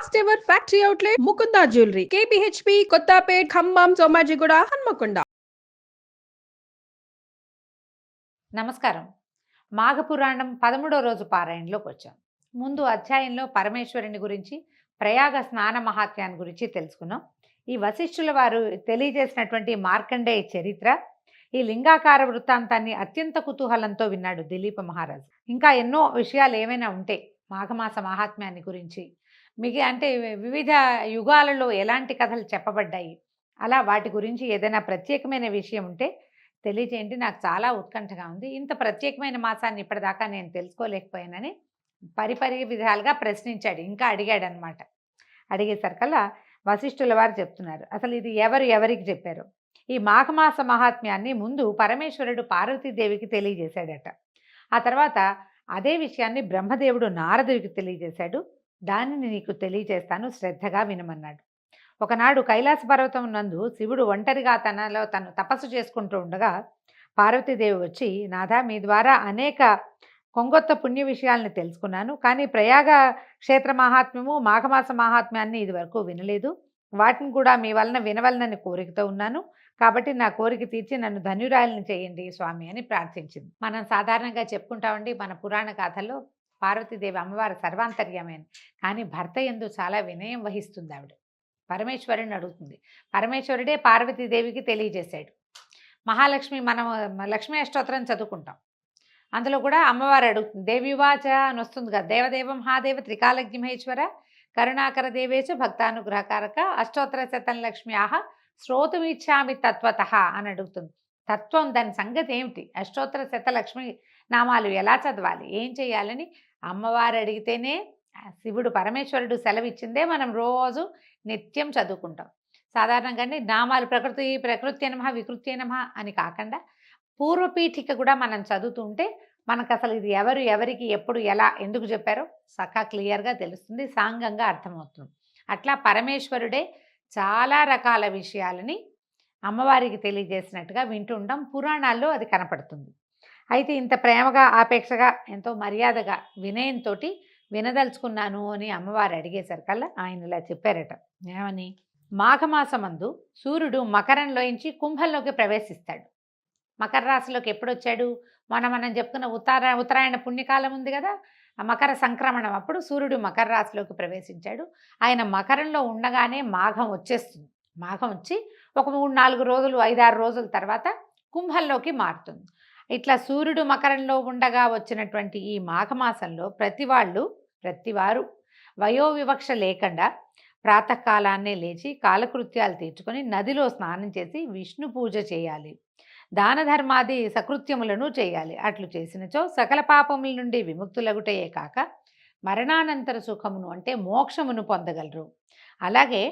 First ever factory outlet Mukunda jewellery KPHP Kothapet Khammam Somajiguda Hanamkonda. నమస్కారం. మాఘపురాణం 13వ రోజు పారాయణలోకి వచ్చాం. ముందు అధ్యాయంలో పరమేశ్వరుని గురించి, ప్రయాగ స్నాన మహాత్మ్యాన్ని గురించి తెలుసుకున్నాం. ఈ వశిష్ఠుల వారు తెలియజేసినటువంటి మార్కండేయ చరిత్ర, ఈ లింగాకార వృత్తాంతాన్ని అత్యంత కుతూహలంతో విన్నాడు దిలీప మహారాజు. ఇంకా ఎన్నో విషయాలు ఏమైనా ఉంటే మాఘమాస మహాత్మ్యాన్ని గురించి, అంటే వివిధ యుగాలలో ఎలాంటి కథలు చెప్పబడ్డాయి, అలా వాటి గురించి ఏదైనా ప్రత్యేకమైన విషయం ఉంటే తెలియజేయండి, నాకు చాలా ఉత్కంఠగా ఉంది. ఇంత ప్రత్యేకమైన మాసాన్ని ఇప్పటిదాకా నేను తెలుసుకోలేకపోయానని పరిపరి విధాలుగా ప్రశ్నించాడు, ఇంకా అడిగాడనమాట. అడిగేసరికల్లా వశిష్ఠుల వారు చెప్తున్నారు అసలు ఇది ఎవరికి చెప్పారు. ఈ మాఘమాస మహాత్మ్యాన్ని ముందు పరమేశ్వరుడు పార్వతీదేవికి తెలియజేశాడట. ఆ తర్వాత అదే విషయాన్ని బ్రహ్మదేవుడు నారదుడికి తెలియజేశాడు. దానిని నీకు తెలియజేస్తాను, శ్రద్ధగా వినమన్నాడు. ఒకనాడు కైలాస పర్వతం నందు శివుడు ఒంటరిగా తనలో తను తపస్సు చేసుకుంటూ ఉండగా పార్వతీదేవి వచ్చి, నాథా, మీ ద్వారా అనేక కొంగొత్త పుణ్య విషయాలను తెలుసుకున్నాను, కానీ ప్రయాగ క్షేత్ర మహాత్మ్యము, మాఘమాస మహాత్మ్యాన్ని ఇదివరకు వినలేదు. వాటిని కూడా మీ వలన వినవలనని కోరికతో ఉన్నాను. కాబట్టి నా కోరిక తీర్చి నన్ను ధన్యురాలను చేయండి స్వామి అని ప్రార్థించింది. మనం సాధారణంగా చెప్పుకుంటామండి మన పురాణ గాథల్లో పార్వతీదేవి అమ్మవారు సర్వాంతర్యమైన, కానీ భర్త యందు చాలా వినయం వహిస్తుంది ఆవిడ. పరమేశ్వరుని అడుగుతుంది. పరమేశ్వరుడే పార్వతీదేవికి తెలియజేశాడు. మహాలక్ష్మి, మనం లక్ష్మీ అష్టోత్తరం చదువుకుంటాం, అందులో కూడా అమ్మవారు అడుగుతుంది. దేవివాచ అని వస్తుంది కదా, దేవదేవ మహాదేవ త్రికాలజ్ఞ మహేశ్వర కరుణాకర దేవేచ భక్తానుగ్రహకారక అష్టోత్తర శతం లక్ష్మ్యాహ శ్రోతుమిచ్చామి తత్వత అని అడుగుతుంది. తత్వం, దాని సంగతి ఏమిటి, అష్టోత్తర శత లక్ష్మి నామాలు ఎలా చదవాలి, ఏం చేయాలని అమ్మవారు అడిగితేనే శివుడు పరమేశ్వరుడు సెలవిచ్చిందే మనం రోజు నిత్యం చదువుకుంటాం. సాధారణంగానే నామాలు ప్రకృతి నమః వికృత్య నమః అని కాకుండా పూర్వపీఠిక కూడా మనం చదువుతుంటే మనకు అసలు ఇది ఎవరికి ఎప్పుడు ఎలా ఎందుకు చెప్పారో సకా క్లియర్గా తెలుస్తుంది, సాంగంగా అర్థమవుతుంది. అట్లా పరమేశ్వరుడే చాలా రకాల విషయాలని అమ్మవారికి తెలియజేసినట్టుగా వింటుంటాం. పురాణాల్లో అది కనపడుతుంది. అయితే ఇంత ప్రేమగా, ఆపేక్షగా, ఎంతో మర్యాదగా, వినయంతో వినదలుచుకున్నాను అని అమ్మవారు అడిగేసరికల్లా ఆయన ఇలా చెప్పారట. ఏమని? మాఘమాసమందు సూర్యుడు మకరంలోంచి కుంభంలోకి ప్రవేశిస్తాడు. మకర రాశిలోకి ఎప్పుడు వచ్చాడు? మనం చెప్పుకున్న ఉత్తరాయణ పుణ్యకాలం ఉంది కదా, ఆ మకర సంక్రమణం అప్పుడు సూర్యుడు మకర రాశిలోకి ప్రవేశించాడు. ఆయన మకరంలో ఉండగానే మాఘం వచ్చేస్తుంది. మాఘం వచ్చి ఒక 3-4 రోజులు, 5-6 రోజుల తర్వాత కుంభంలోకి మారుతుంది. ఇట్లా సూర్యుడు మకరంలో ఉండగా వచ్చినటువంటి ఈ మాఘమాసంలో ప్రతివారు వయోవివక్ష లేకుండా ప్రాతకాలాన్నే లేచి కాలకృత్యాలు తీర్చుకొని నదిలో స్నానం చేసి విష్ణు పూజ చేయాలి, దాన ధర్మాది సకృత్యములను చేయాలి. అట్లు చేసినచో సకల పాపముల నుండి విముక్తులగుటయే కాక మరణానంతర సుఖమును అంటే మోక్షమును పొందగలరు. అలాగే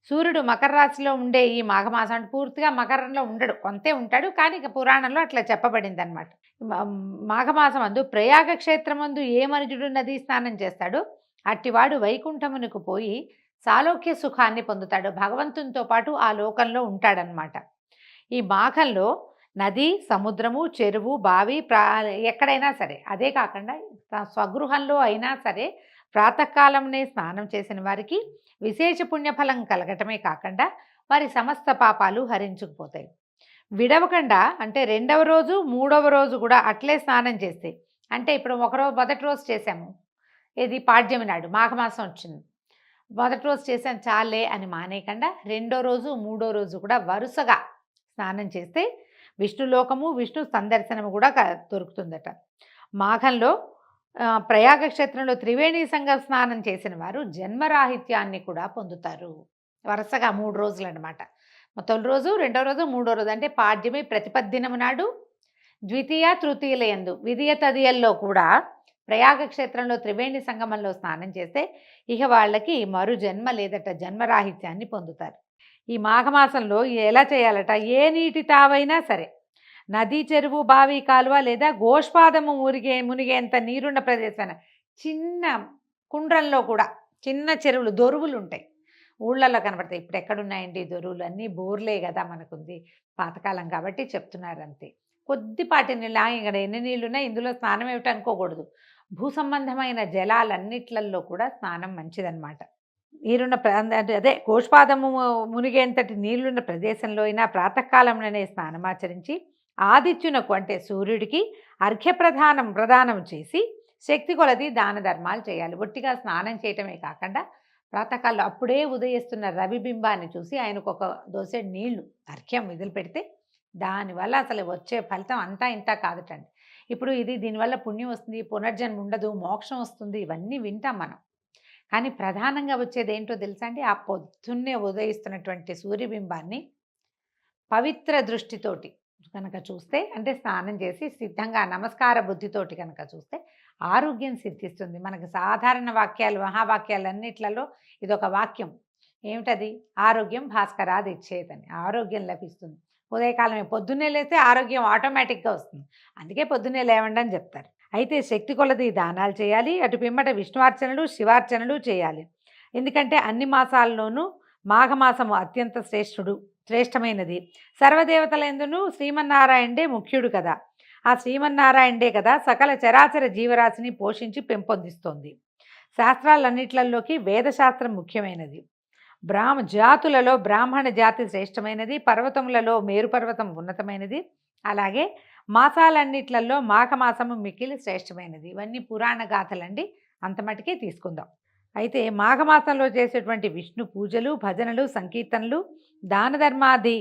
సూర్యుడు మకర రాశిలో ఉండే ఈ మాఘమాసం అంటే పూర్తిగా మకరంలో ఉండడు, కొంతే ఉంటాడు, కానీ ఇక పురాణంలో అట్లా చెప్పబడింది అనమాట. మాఘమాసం అందు ప్రయాగ క్షేత్రమందు ఏ మనుజుడు నదీ స్నానం చేస్తాడో అట్టివాడు వైకుంఠమునకు పోయి సాలోక్య సుఖాన్ని పొందుతాడు, భగవంతునితో పాటు ఆ లోకంలో ఉంటాడనమాట. ఈ మాఘంలో నది, సముద్రము, చెరువు, బావి, ఎక్కడైనా సరే, అదే కాకుండా స్వగృహంలో అయినా సరే ప్రాతకాలంనే స్నానం చేసిన వారికి విశేష పుణ్యఫలం కలగటమే కాకుండా వారి సమస్త పాపాలు హరించుకుపోతాయి. విడవకుండా అంటే 2వ రోజు 3వ రోజు కూడా అట్లే స్నానం చేస్తే, అంటే ఇప్పుడు మొదటి రోజు చేసాము, ఇది పాడ్యమి నాడు మాఘమాసం వచ్చింది, మొదటి రోజు చేసాను చాలే అని మానేయకుండా 2వ రోజు 3వ రోజు కూడా వరుసగా స్నానం చేస్తే విష్ణులోకము, విష్ణు సందర్శనము కూడా దొరుకుతుందట. మాఘంలో ప్రయాగ క్షేత్రంలో త్రివేణి సంగ స్నానం చేసిన వారు జన్మరాహిత్యాన్ని కూడా పొందుతారు. వరుసగా 3 రోజులు అనమాట. తొలి రోజు, 2వ రోజు, 3వ రోజు అంటే పాడ్యమి ప్రతిపద్దినము నాడు, ద్వితీయ తృతీయుల యందు విధియ తదియల్లో కూడా ప్రయాగ క్షేత్రంలో త్రివేణి సంగమంలో స్నానం చేస్తే ఇక వాళ్ళకి మరు జన్మ లేదట, జన్మరాహిత్యాన్ని పొందుతారు. ఈ మాఘమాసంలో ఎలా చేయాలట? ఏ నీటి తావైనా సరే, నది, చెరువు, బావి, కాలువ లేదా గోష్పాదము మునిగేంత నీరున్న ప్రదేశమైన చిన్న కుండ్రంలో కూడా, చిన్న చెరువులు, దొరువులు ఉంటాయి, ఊళ్ళల్లో కనబడతాయి. ఇప్పుడు ఎక్కడున్నాయండి దొరువులు? అన్నీ బోర్లే కదా మనకుంది, పాతకాలం కాబట్టి చెప్తున్నారు అంతే. కొద్దిపాటి నీళ్ళ, ఇక్కడ ఎన్ని నీళ్ళున్నా ఇందులో స్నానం ఏమిటి అనుకోకూడదు. భూ సంబంధమైన జలాలన్నిట్లలో కూడా స్నానం మంచిదన్నమాట. నీరున్న అదే గోష్పాదము మునిగేంతటి నీళ్లున్న ప్రదేశంలో అయినా ప్రాతకాలంలోనే స్నానమాచరించి ఆదిత్యునకు అంటే సూర్యుడికి ప్రదానం చేసి శక్తి కొలది దాన ధర్మాలు చేయాలి. ఒట్టిగా స్నానం చేయటమే కాకుండా ప్రాతకాలంలో అప్పుడే ఉదయిస్తున్న రవిబింబాన్ని చూసి ఆయనకు ఒక దోసెడు నీళ్లు అర్ఘ్యం వదిలిపెడితే దానివల్ల అసలు వచ్చే ఫలితం అంతా ఇంత కాదుటండి. ఇప్పుడు దీనివల్ల పుణ్యం వస్తుంది, పునర్జన్మ ఉండదు, మోక్షం వస్తుంది, ఇవన్నీ వింటాం మనం. కానీ ప్రధానంగా వచ్చేది ఏంటో తెలుసా అండి? ఆ పొద్దున్నే ఉదయిస్తున్నటువంటి సూర్యబింబాన్ని పవిత్ర దృష్టితోటి కనుక చూస్తే, అంటే స్నానం చేసి సిద్ధంగా నమస్కార బుద్ధితోటి కనుక చూస్తే ఆరోగ్యం సిద్ధిస్తుంది. మనకు సాధారణ వాక్యాలు, మహావాక్యాలన్నిట్లలో ఇదొక వాక్యం. ఏమిటది? ఆరోగ్యం భాస్కరాది ఇచ్చేదని. ఆరోగ్యం లభిస్తుంది. ఉదయకాలమే పొద్దున్నే లేస్తే ఆరోగ్యం ఆటోమేటిక్గా వస్తుంది. అందుకే పొద్దున్నే లేవండి అని చెప్తారు. అయితే శక్తి కొలది దానాలు చేయాలి. అటు పిమ్మట విష్ణువార్చనలు, శివార్చనలు చేయాలి. ఎందుకంటే అన్ని మాసాల్లోనూ మాఘమాసము అత్యంత శ్రేష్టమైనది. సర్వదేవతలందును శ్రీమన్నారాయణుడే ముఖ్యుడు కదా. ఆ శ్రీమన్నారాయణుడే కదా సకల చరాచర జీవరాశిని పోషించి పెంపొందిస్తోంది. శాస్త్రాలన్నిట్లలోకి వేదశాస్త్రం ముఖ్యమైనది. జాతులలో బ్రాహ్మణ జాతి శ్రేష్టమైనది. పర్వతములలో మేరుపర్వతం ఉన్నతమైనది. అలాగే మాసాలన్నిట్లలో మాఘమాసము మిక్కిలి శ్రేష్టమైనది. ఇవన్నీ పురాణ గాథలండి, అంతమటికే తీసుకుందాం. అయితే మాఘమాసంలో చేసేటువంటి విష్ణు పూజలు, భజనలు, సంకీర్తనలు, దాన ధర్మాది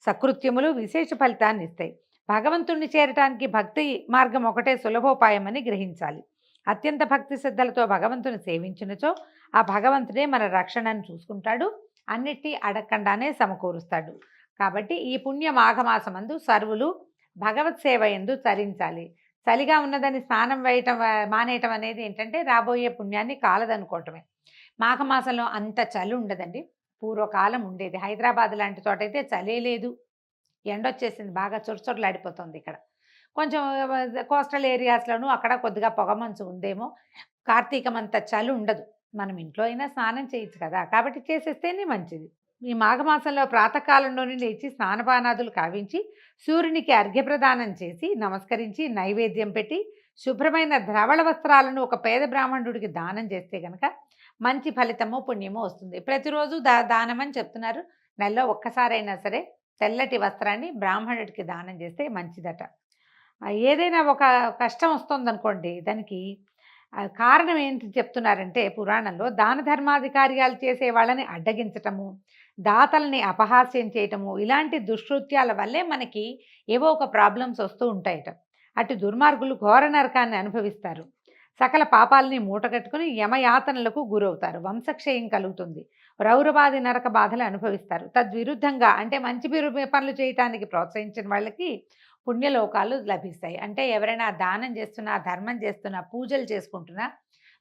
సకృత్యములు విశేష ఫలితాన్ని ఇస్తాయి. భగవంతుణ్ణి చేరటానికి భక్తి మార్గం ఒకటే సులభోపాయమని గ్రహించాలి. అత్యంత భక్తి శ్రద్ధలతో భగవంతుని సేవించినచో ఆ భగవంతుడే మన రక్షణను చూసుకుంటాడు, అన్నిటినీ అడగకుండానే సమకూరుస్తాడు. కాబట్టి ఈ పుణ్య మాఘమాసమందు సర్వులు భగవత్ సేవ ఎందు తరించాలి. చలిగా ఉన్నదని స్నానం మానేయటం అనేది ఏంటంటే రాబోయే పుణ్యాన్ని కాలదనుకోవటమే. మాఘమాసంలో అంత చలి ఉండదండి. పూర్వకాలం ఉండేది. హైదరాబాద్ లాంటి చోట అయితే చలే లేదు, ఎండొచ్చేసింది, బాగా చొరచొరలాడిపోతుంది. ఇక్కడ కొంచెం కోస్టల్ ఏరియాస్లోనూ అక్కడ కొద్దిగా పొగమంచు ఉందేమో. కార్తీకం అంత చలి ఉండదు. మనం ఇంట్లో అయినా స్నానం చేయొచ్చు కదా, కాబట్టి చేసేస్తేనే మంచిది. ఈ మాఘమాసంలో ప్రాతకాలంలోనే లేచి స్నానపానాదులు కావించి సూర్యునికి అర్ఘ్యప్రదానం చేసి నమస్కరించి నైవేద్యం పెట్టి శుభ్రమైన ధవళ వస్త్రాలను ఒక పేద బ్రాహ్మణుడికి దానం చేస్తే కనుక మంచి ఫలితము పుణ్యము వస్తుంది. ప్రతిరోజు దానం అని చెప్తున్నారు. నెలలో ఒక్కసారైనా సరే తెల్లటి వస్త్రాన్ని బ్రాహ్మణుడికి దానం చేస్తే మంచిదట. ఏదైనా ఒక కష్టం వస్తుందనుకోండి, దానికి కారణం ఏంటి చెప్తున్నారంటే పురాణంలో దాన ధర్మాది కార్యాలు చేసే వాళ్ళని అడ్డగించటము, దాతల్ని అపహాస్యం చేయటము, ఇలాంటి దుష్కృత్యాల వల్లే మనకి ఏవో ఒక ప్రాబ్లమ్స్ వస్తూ ఉంటాయట. అటు దుర్మార్గులు ఘోర నరకాన్ని అనుభవిస్తారు. సకల పాపాలని మూటగట్టుకుని యమయాతనలకు గురవుతారు. వంశక్షయం కలుగుతుంది. రౌరవాది నరక బాధలు అనుభవిస్తారు. తద్విరుద్ధంగా అంటే మంచి పనులు చేయటానికి ప్రోత్సహించిన వాళ్ళకి పుణ్యలోకాలు లభిస్తాయి. అంటే ఎవరైనా దానం చేస్తున్నా, ధర్మం చేస్తున్నా, పూజలు చేసుకుంటున్నా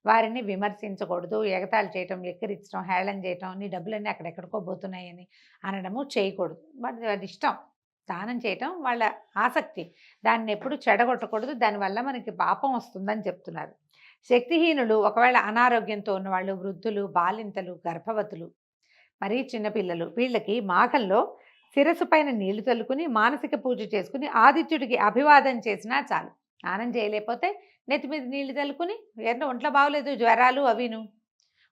వారిని విమర్శించకూడదు. ఎగతాళి చేయటం, ఎక్కిరించడం, హేళన చేయటం, నీ డబ్బులన్నీ అక్కడెక్కడికో పోతున్నాయని అనడము చేయకూడదు. వాడి ఇష్టం. దానం చేయటం వాళ్ళ ఆసక్తి. దాన్ని ఎప్పుడు చెడగొట్టకూడదు. దానివల్ల మనకి పాపం వస్తుందని చెప్తున్నారు. శక్తిహీనులు, ఒకవేళ అనారోగ్యంతో ఉన్నవాళ్ళు, వృద్ధులు, బాలింతలు, గర్భవతులు, మరీ చిన్నపిల్లలు, వీళ్ళకి మాఘంలో శిరస్సు పైన నీళ్లు చల్లుకుని మానసిక పూజ చేసుకుని ఆదిత్యుడికి అభివాదం చేసినా చాలు. స్నానం చేయలేకపోతే నెత్తి మీద నీళ్లు చల్లుకుని, ఏంటో ఒంట్లో బాగోలేదు, జ్వరాలు అవిను,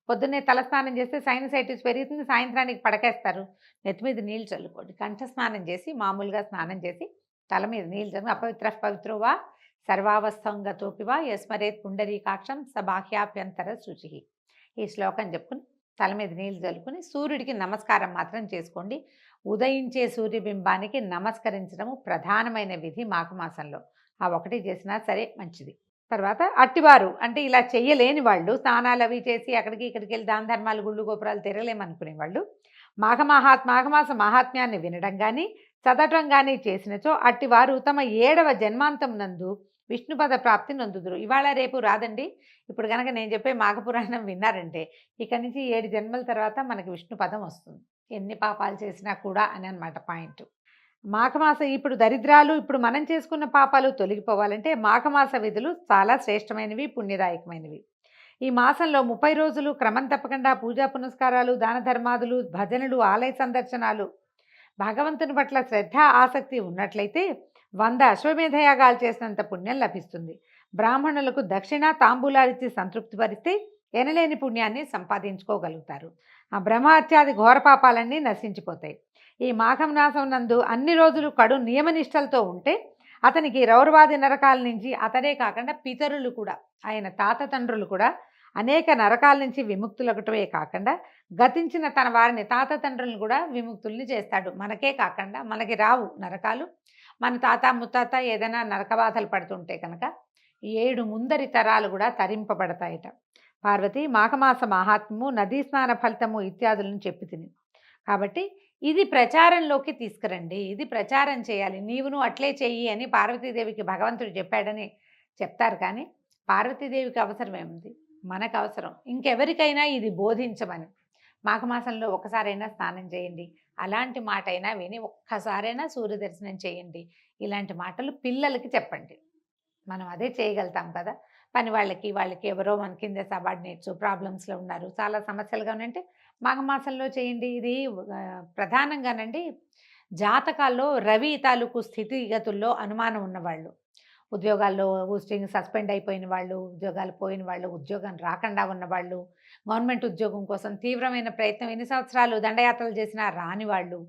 పొద్దున్నే తలస్నానం చేస్తే సైనసైటిస్ పెరుగుతుంది, సాయంత్రానికి పడకేస్తారు, నెత్తి మీద నీళ్ళు చల్లుకోండి. కంఠ స్నానం చేసి మామూలుగా స్నానం చేసి తల మీద నీళ్ళు చల్లు. అపవిత్ర పవిత్రోవా సర్వావస్థంగతోపివా యస్మరేత్ పుండరీకాక్షం సబాహ్యాభ్యంతర శుచి. ఈ శ్లోకం చెప్పుకుని తల మీద నీళ్ళు చల్లుకుని సూర్యుడికి నమస్కారం మాత్రం చేసుకోండి. ఉదయించే సూర్యబింబానికి నమస్కరించడము ప్రధానమైన విధి మాఘమాసంలో. ఆ ఒకటి చేసినా సరే మంచిది. తర్వాత అట్టివారు అంటే ఇలా చెయ్యలేని వాళ్ళు, స్నానాలు అవి చేసి అక్కడికి ఇక్కడికి వెళ్ళి దాన ధర్మాలు, గుళ్ళు గోపురాలు తిరగలేమనుకునే వాళ్ళు మాఘమాస మహాత్మ్యాన్ని వినడం కానీ చదవటం కానీ చేసినచో అట్టివారు తమ 7వ జన్మాంతం నందు విష్ణుపద ప్రాప్తి నొందుదురు. ఇవాళ రేపు రాదండి. ఇప్పుడు కనుక నేను చెప్పే మాఘపురాణం విన్నారంటే ఇక్కడి నుంచి 7 జన్మల తర్వాత మనకి విష్ణుపదం వస్తుంది, ఎన్ని పాపాలు చేసినా కూడా అని అన్నమాట పాయింట్. మాఘమాస ఇప్పుడు దరిద్రాలు, ఇప్పుడు మనం చేసుకున్న పాపాలు తొలగిపోవాలంటే మాఘమాస విధులు చాలా శ్రేష్టమైనవి, పుణ్యదాయకమైనవి. ఈ మాసంలో 30 రోజులు క్రమం తప్పకుండా పూజా పునస్కారాలు, దాన ధర్మాదులు, భజనలు, ఆలయ సందర్శనాలు, భగవంతుని పట్ల శ్రద్ధ ఆసక్తి ఉన్నట్లయితే 100 అశ్వమేధయాగాలు చేసినంత పుణ్యం లభిస్తుంది. బ్రాహ్మణులకు దక్షిణ తాంబూలాలిచ్చి సంతృప్తి పరిస్తే ఎనలేని పుణ్యాన్ని సంపాదించుకోగలుగుతారు. ఆ బ్రహ్మహత్యాది ఘోర పాపాలన్నీ నశించిపోతాయి. ఈ మాఘం మాసం నందు అన్ని రోజులు కడు నియమనిష్టలతో ఉంటే అతనికి రౌరవాది నరకాల నుంచి అతడే కాకుండా పితరులు కూడా, ఆయన తాత తండ్రులు కూడా అనేక నరకాల నుంచి విముక్తులగటమే కాకుండా గతించిన తన వారిని తాత తండ్రులను కూడా విముక్తుల్ని చేస్తాడు. మనకే కాకుండా మనకి రావు నరకాలు, మన తాత ముత్తాత ఏదైనా నరకబాధలు పడుతుంటే కనుక 7 ముందరి తరాలు కూడా తరింపబడతాయట. పార్వతి మాఘమాస మహాత్మ్యము, నదీ స్నాన ఫలితము ఇత్యాదులను చెప్పి తిని, కాబట్టి ఇది ప్రచారంలోకి తీసుకురండి, ఇది ప్రచారం చేయాలి, నీవును అట్లే చెయ్యి అని పార్వతీదేవికి భగవంతుడు చెప్పాడని చెప్తారు. కానీ పార్వతీదేవికి అవసరం ఏముంది, మనకు అవసరం. ఇంకెవరికైనా ఇది బోధించమని. మాఘమాసంలో ఒకసారైనా స్నానం చేయండి, అలాంటి మాట అయినా విని ఒక్కసారైనా సూర్యదర్శనం చేయండి, ఇలాంటి మాటలు పిల్లలకి చెప్పండి. మనం అదే చేయగలుగుతాం కదా. పని వాళ్ళకి ఎవరో మన కింద సబార్డినేట్స్ ప్రాబ్లమ్స్లో ఉన్నారు, చాలా సమస్యలుగా ఉన్నాయంటే మాఘమాసంలో చేయండి. ఇది ప్రధానంగానండి జాతకాల్లో రవి తాలూకు స్థితిగతుల్లో అనుమానం ఉన్నవాళ్ళు, ఉద్యోగాల్లో పోస్టింగ్ సస్పెండ్ అయిపోయిన వాళ్ళు, ఉద్యోగాలు పోయిన వాళ్ళు, ఉద్యోగం రాకుండా ఉన్నవాళ్ళు, గవర్నమెంట్ ఉద్యోగం కోసం తీవ్రమైన ప్రయత్నం ఎన్ని సంవత్సరాలు దండయాత్రలు చేసినా రాని వాళ్ళు,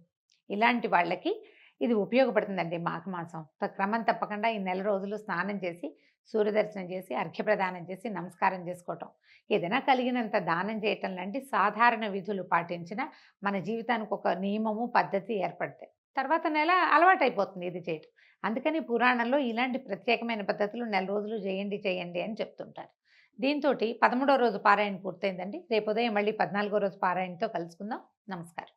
ఇలాంటి వాళ్ళకి ఇది ఉపయోగపడుతుందండి. మాఘమాసం క్రమం తప్పకుండా ఈ నెల రోజులు స్నానం చేసి సూర్యదర్శనం చేసి అర్ఘ్యప్రదానం చేసి నమస్కారం చేసుకోవటం, ఏదైనా కలిగినంత దానం చేయటం లాంటి సాధారణ విధులు పాటించిన మన జీవితానికి ఒక నియమము పద్ధతి ఏర్పడతాయి. తర్వాత నెల అలవాటైపోతుంది ఇది చేయటం. అందుకని పురాణంలో ఇలాంటి ప్రత్యేకమైన పద్ధతులు నెల రోజులు చేయండి అని చెప్తుంటారు. దీంతో 13వ రోజు పారాయణ పూర్తయిందండి. రేపు ఉదయం మళ్ళీ 14వ రోజు పారాయణతో కలుసుకుందాం. నమస్కారం.